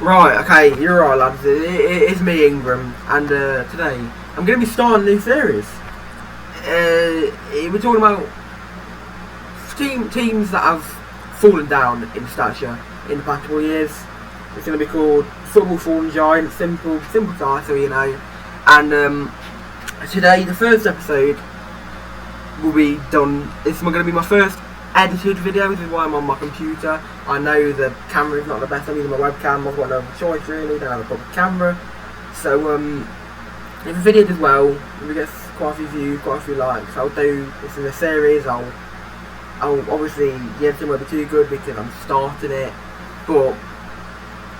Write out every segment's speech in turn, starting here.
Right, okay, you're right, lads. It's me, Ingram, and today I'm going to be starting a new series. We're talking about teams that have fallen down in stature in the past couple of years. It's going to be called Football Fallen Giants, simple title, you know. And today, the first episode will be done. It's going to be my first edited video. This is why I'm on my computer. I know the camera is not the best. I'm using my webcam. I've got no choice really. Don't have a proper camera. So if the video does well, if we get quite a few views, quite a few likes, I'll do this in a series. I'll obviously the editing won't be too good because I'm starting it, but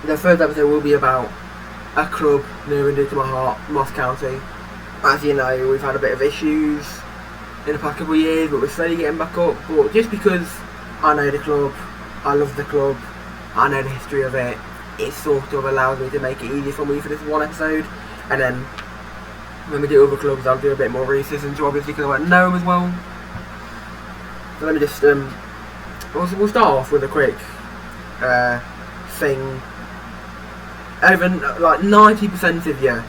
the first episode will be about a club near and dear to my heart, Moss County. As you know, we've had a bit of issues in the past couple of years, but we're slowly getting back up. But just because I know the club, I love the club, I know the history of it, it sort of allows me to make it easier for me for this one episode. And then when we do other clubs, I'll do a bit more research into, obviously, because I won't know them as well. So let me just we'll start off with a quick thing. Over like 90% of you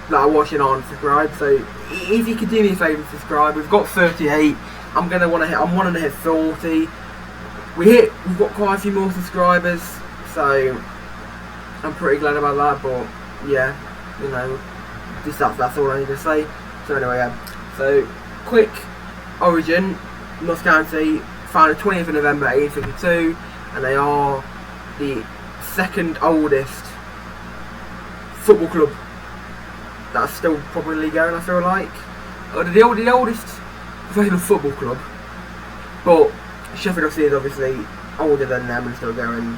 that are watching aren't subscribed. So if you could do me a favour and subscribe, we've got 38. I'm wanting to hit 40. We've got quite a few more subscribers, so I'm pretty glad about that. But yeah, you know, that's all I need to say. So anyway, yeah. So quick origin: Moss County, founded 20th of November 1852, and they are the second oldest football club that's still probably going, I feel like. The oldest professional football club, but Sheffield FC is obviously older than them and still going.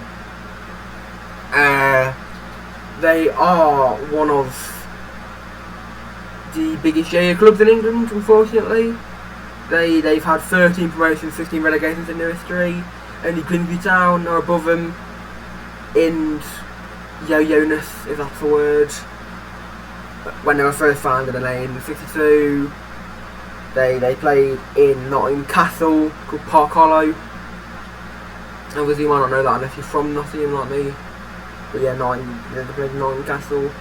They are one of the biggest JA clubs in England, unfortunately. They've had 13 promotions, 15 relegations in their history. Only Grimsby Town are above them in yo-yo-ness, if that's the word. When they were first founded in 1862, they played in Nottingham Castle, called Park Hollow. Obviously you might not know that unless you're from Nottingham like me. But yeah, they played in Nottingham Castle.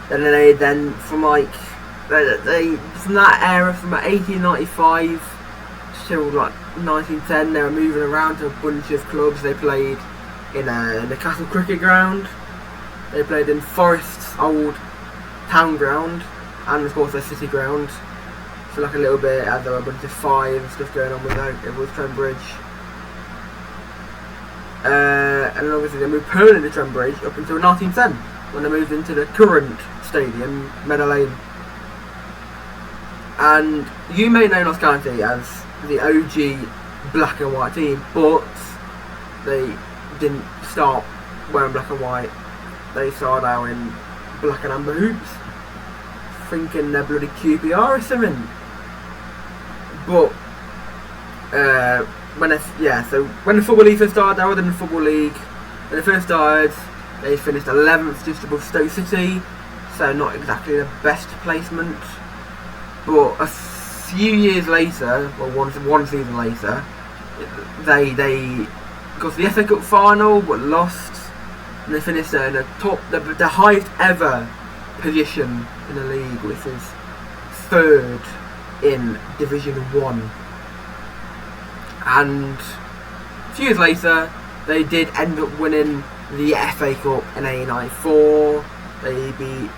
Then from that era, from 1895 till like 1910, they were moving around to a bunch of clubs. They played in the Castle Cricket Ground. They played in Forest's old town ground, and of course their city ground. For like a little bit, as there were a bunch of fires and stuff going on with that. It was Trembridge. And then obviously they moved permanently to Trembridge up until 1910, when they moved into the current stadium, Meadow Lane. And you may know Moss County as the OG black and white team, but they didn't start wearing black and white. They started out in black and amber hoops, thinking they're bloody QPR or something. But when the Football League first started, they were in the Football League. When they first started, they finished 11th, just above Stoke City, so not exactly the best placement. But a few years later, well, one season later, they got to the FA Cup final but lost, and they finished in the highest ever position in the league, which is third in Division 1. And a few years later, they did end up winning the FA Cup in 1894. They beat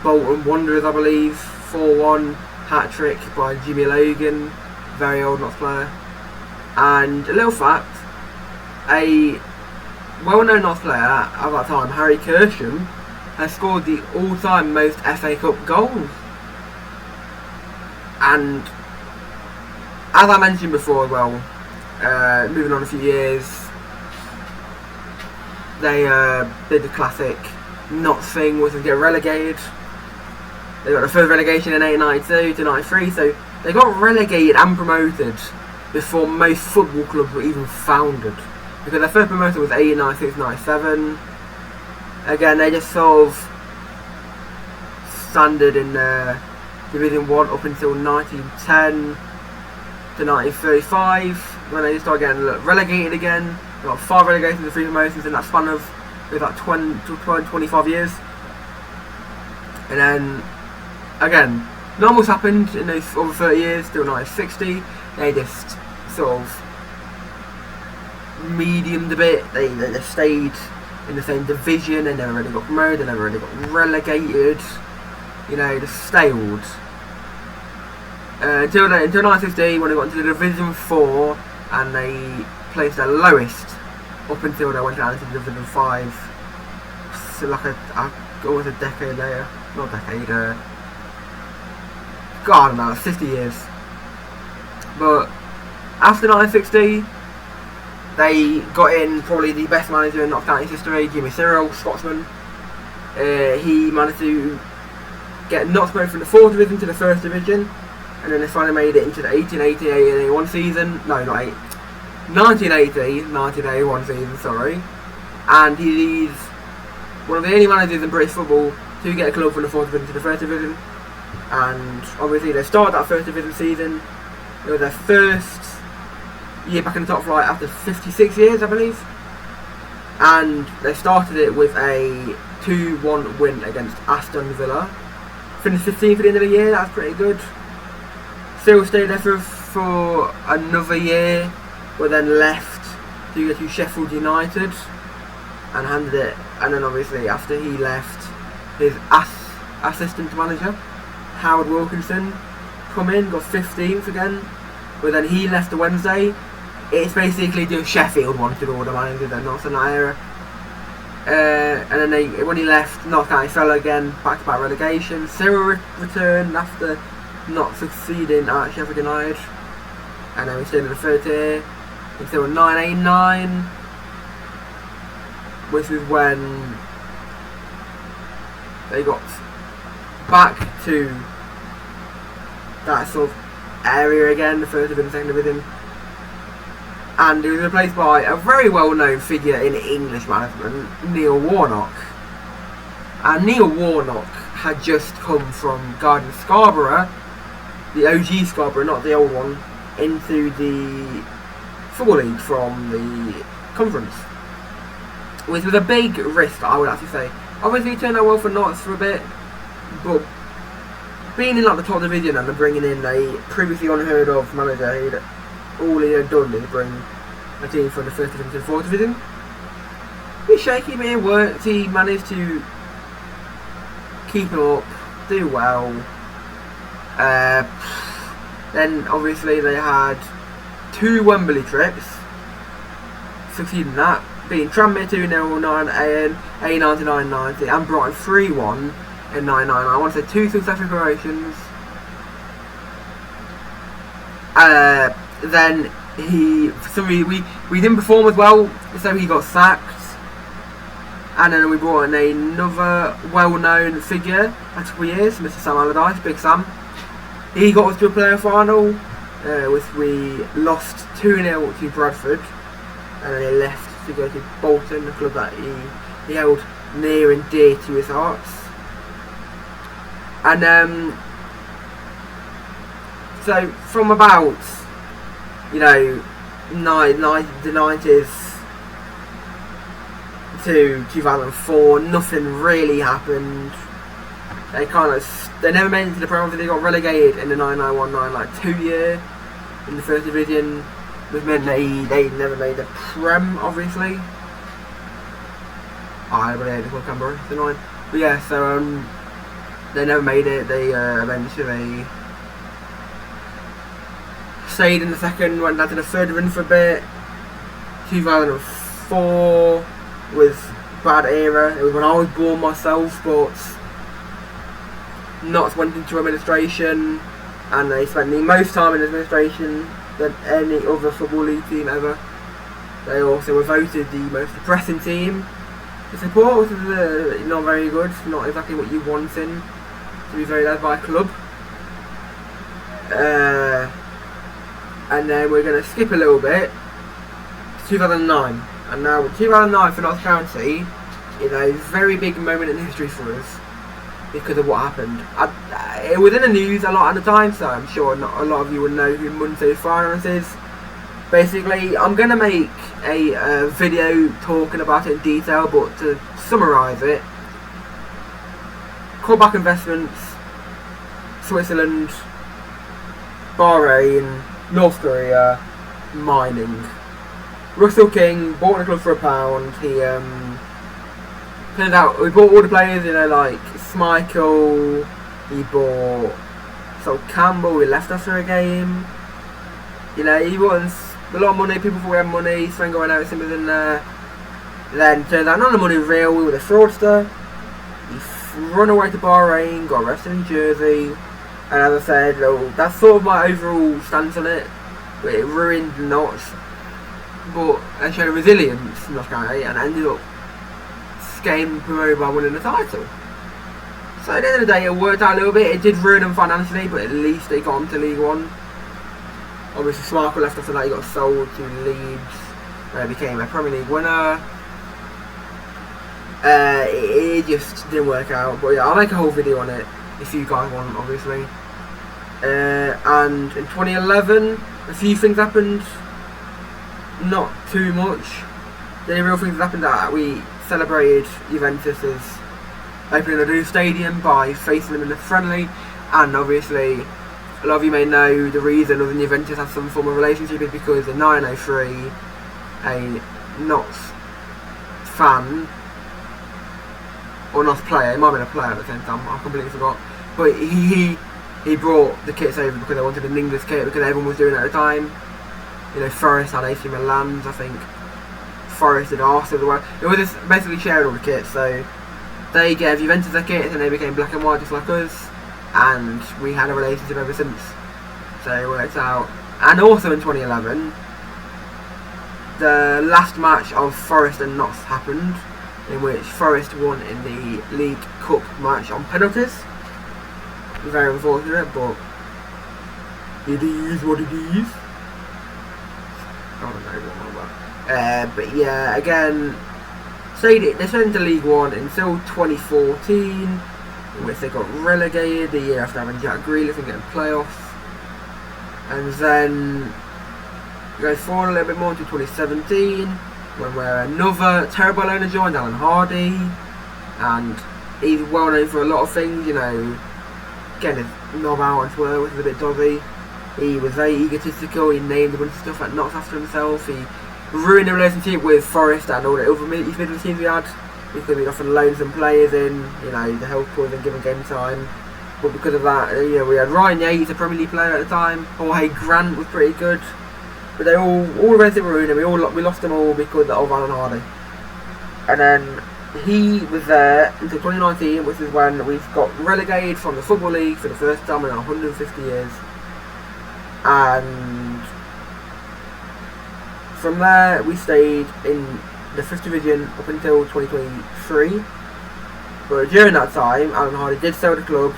Bolton Wanderers, I believe, 4-1, hat-trick by Jimmy Logan, very old Notts player. And a little fact, a well-known Notts player at that time, Harry Kersham, has scored the all-time most FA Cup goals. And as I mentioned before as well, moving on a few years, they did the classic Notts thing, which was get relegated. They got the first relegation in 1892 to 93, so they got relegated and promoted before most football clubs were even founded. Because their first promotion was 1896-97. Again, they just sort of standard in Division 1 up until 1910 to 1935, when they started getting relegated again. They got 5 relegations and 3 promotions in that span of It was like 25 years. And then, again, not much happened in those over 30 years, till 1960. They just sort of mediumed a bit. They stayed in the same division. They never really got promoted. They never really got relegated. You know, just staled. Until 1960, when they got into the Division 4, and they placed their lowest up until they went down into Division 5. So like almost a decade later. Not a decade, God, I don't know, 50 years. But after 1960, they got in probably the best manager in Notts County's history, Jimmy Cyril, Scotsman. He managed to get Notts promoted from the 4th division to the 1st division, and then they finally made it into the 1880-81 season. No, not 1980-81 season, sorry. And he's one of the only managers in British football to get a club from the 4th division to the 1st division. And obviously they started that 1st division season. It was their first year back in the top flight after 56 years, I believe. And they started it with a 2-1 win against Aston Villa. Finished 15th at the end of the year, that's pretty good. Still stayed there for another year, but then left to go to Sheffield United and handed it. And then obviously after he left, his assistant manager, Howard Wilkinson, come in, got 15th again. But then he left the Wednesday. It's basically just Sheffield wanted all the managers and not in that era. And then when he left, Notts County fell again, back-to-back relegation. Cyril returned after not succeeding at Sheffield United. And then we stayed in the 3rd tier until 1989, which is when they got back to that sort of area again, the 1st division, 2nd division. And he was replaced by a very well-known figure in English management, Neil Warnock. And Neil Warnock had just come from Garden Scarborough, the OG Scarborough, not the old one, into the Football League from the conference, which was a big risk, I would actually say. Obviously, he turned out well for Notts for a bit, but being in like the top division and bringing in a previously unheard of manager, all he had done is bring a team from the 1st division to the 4th division. A bit shaky, but it worked. He managed to keep him up, do well. Then obviously they had 2 Wembley trips, succeeding in that, beating Tranmere 2-0 A99-90 and Brighton 3-1 in 99. I want to say 2 successive promotions. Then we didn't perform as well, so he got sacked. And then we brought in another well-known figure a couple of years, Mr. Sam Allardyce, Big Sam. He got us to a playoff final, which we lost 2-0 to Bradford, and then he left to go to Bolton, the club that he held near and dear to his heart. And so from about, you know, the 90s to 2004, nothing really happened. They never made it to the Premier League. They got relegated in the 99-19 like 2 year in the 1st division, which meant they never made the Prem, obviously. I really hate the club Canberra, it's annoying. But yeah, so they never made it. They eventually stayed in the 2nd, went down to the 3rd division for a bit. 2004 was bad era. It was when I was born myself, but Notts went into administration, and they spent the most time in administration than any other Football League team ever. They also were voted the most depressing team to support, which is not very good, not exactly what you want in to be very led by a club. And then we're going to skip a little bit to 2009. And now 2009 for Notts County is a very big moment in history for us because of what happened. It was in the news a lot at the time, so I'm sure not a lot of you will know who Monte Finance is. Basically, I'm going to make a video talking about it in detail, but to summarise it, callback investments, Switzerland, Bahrain, North Korea, mining. Russell King bought the club for £1. He turns out we bought all the players, you know, like Schmeichel. He bought Sol Campbell, who left after a game. You know, he wants a lot of money. People thought we had money. Sven going out with in there. Then turns out none of the money was real. We were the fraudster. He run away to Bahrain, got arrested in Jersey. And as I said, that's sort of my overall stance on it. But it ruined the Knots. But I showed resilience in Notts County and ended up getting promoted by winning the title. So at the end of the day, it worked out a little bit. It did ruin them financially, but at least they got on to League One. Obviously, Schmeichel left after that. He got sold to Leeds, where he became a Premier League winner. It just didn't work out. But yeah, I'll make a whole video on it if you guys want, obviously. And in 2011, a few things happened. Not too much. The only real things that happened that we celebrated Juventus's opening a new stadium by facing them in a friendly, and obviously a lot of you may know the reason other than Juventus has some form of relationship is because in 1903 a Notts fan, or Notts player, it might have been a player at the same time, I completely forgot, but he brought the kits over because they wanted an English kit because everyone was doing it at the time. You know, Forest had AC Milan's, I think Forest and Arsenal. It was just basically sharing all the kits, so they gave Juventus their kits and they became black and white just like us, and we had a relationship ever since. So it worked out. And also in 2011, the last match of Forest and Notts happened, in which Forest won in the League Cup match on penalties. Very unfortunate, but it is what it is. I don't know what I'm about. But yeah, again, they stayed into League One until 2014, in which they got relegated the year after having Jack Grealish and getting playoffs. And then go forward a little bit more to 2017, when another terrible owner joined, Alan Hardy, and he's well known for a lot of things, you know, getting his knob out on Twitter, which is a bit dodgy. He was very egotistical, he named a bunch of stuff like Notts after himself, he ruined the relationship with Forest and all the other East Midlands teams we had, because we'd often loan some players in, you know, to help us and give them game time. But because of that, you know, we had Ryan Yates, a Premier League player at the time, Jorge Grant was pretty good, but they all the rest were ruined, and we lost them all because of Alan Hardy. And then he was there until 2019, which is when we've got relegated from the Football League for the first time in 150 years. And from there we stayed in the 5th Division up until 2023. But during that time, Alan Hardy did sell the club,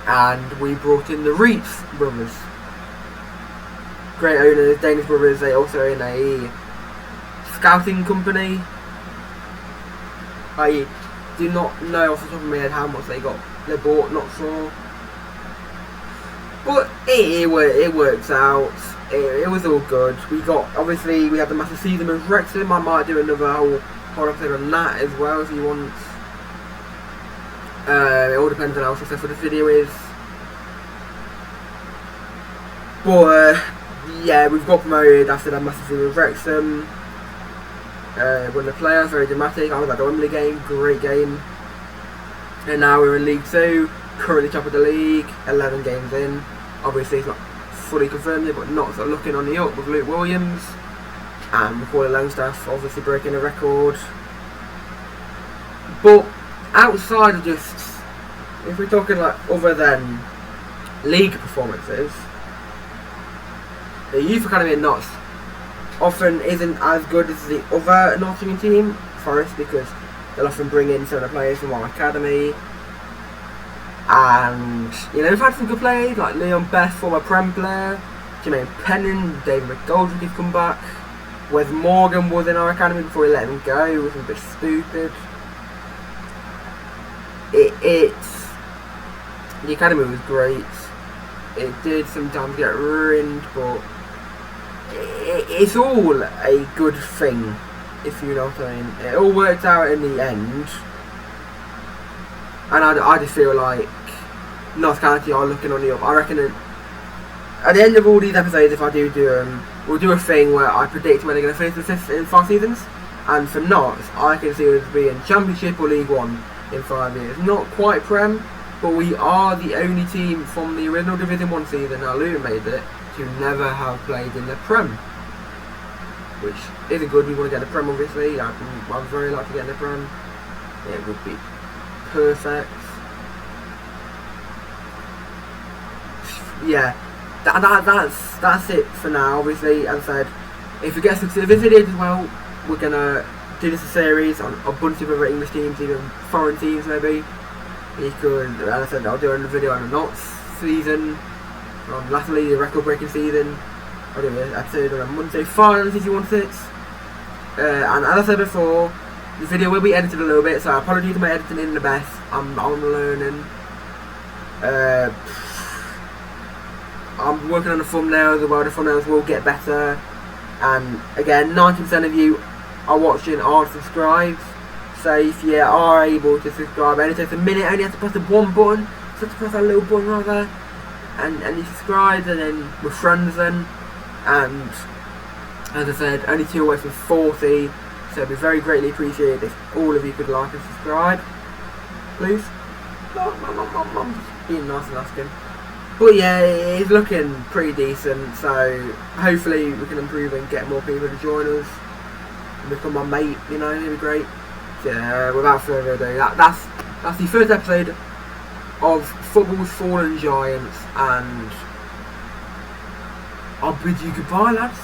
and we brought in the Reitz brothers. Great owners, Danish brothers. They also own a scouting company. I do not know off the top of my head how much they bought, not sure. But it works out. It was all good. We had the massive season with Wrexham. I might do another whole episode on that as well if you want. It all depends on how successful the video is. But yeah, we've got promoted after that massive season with Wrexham. Won the playoffs, very dramatic. I was at the Wembley game, great game. And now we're in League 2, currently top of the league, 11 games in. Obviously it's not fully confirmed yet, but not looking on the up with Luke Williams. And Macaulay Langstaff obviously breaking a record. But outside of just, if we're talking like other than league performances, the youth academy at Notts often isn't as good as the other Nottingham team, Forest, because they'll often bring in some of the players from our academy. And, you know, we've had some good players, like Leon Best, former Prem player, Jermaine Pennon, David McGoldrick has come back. Wes Morgan was in our academy before we let him go, which was a bit stupid. The academy was great. It did sometimes get ruined, but it's all a good thing, if you know what I mean. It all worked out in the end, and I just feel like North County are looking on the up. I reckon at the end of all these episodes, if I do we'll do a thing where I predict when they're going to finish the fifth in 5 seasons. And for Notts, I can see us being Championship or League One in 5 years. Not quite Prem, but we are the only team from the original Division 1 season, now Luton made it, to never have played in the Prem. Which isn't good. We want to get the Prem, obviously. I'd very like to get in the Prem. It would be perfect. Yeah, that's it for now. Obviously, as I said, if we get success with this video as well, we're gonna do this a series on a bunch of other English teams, even foreign teams maybe. You could, as I said, I'll do another video on the Notts season, on lastly the record-breaking season. I'll do an episode on a Monday finals if you want it. And as I said before, the video will be edited a little bit, so apologies for my editing in the best. I'm learning. I'm working on the thumbnails as well. The thumbnails will get better. And again, 90% of you are watching aren't subscribed. So if you are able to subscribe, it only takes a minute. Only have to press the one button. Just have to press that little button right there, and you subscribe, and then we're friends then. And as I said, only 2 away from 40. So it'd be very greatly appreciated if all of you could like and subscribe, please. Being nice and asking. But yeah, it's looking pretty decent, so hopefully we can improve and get more people to join us and become my mate, you know, it'd be great. So yeah, without further ado, that's the first episode of Football's Fallen Giants, and I'll bid you goodbye, lads.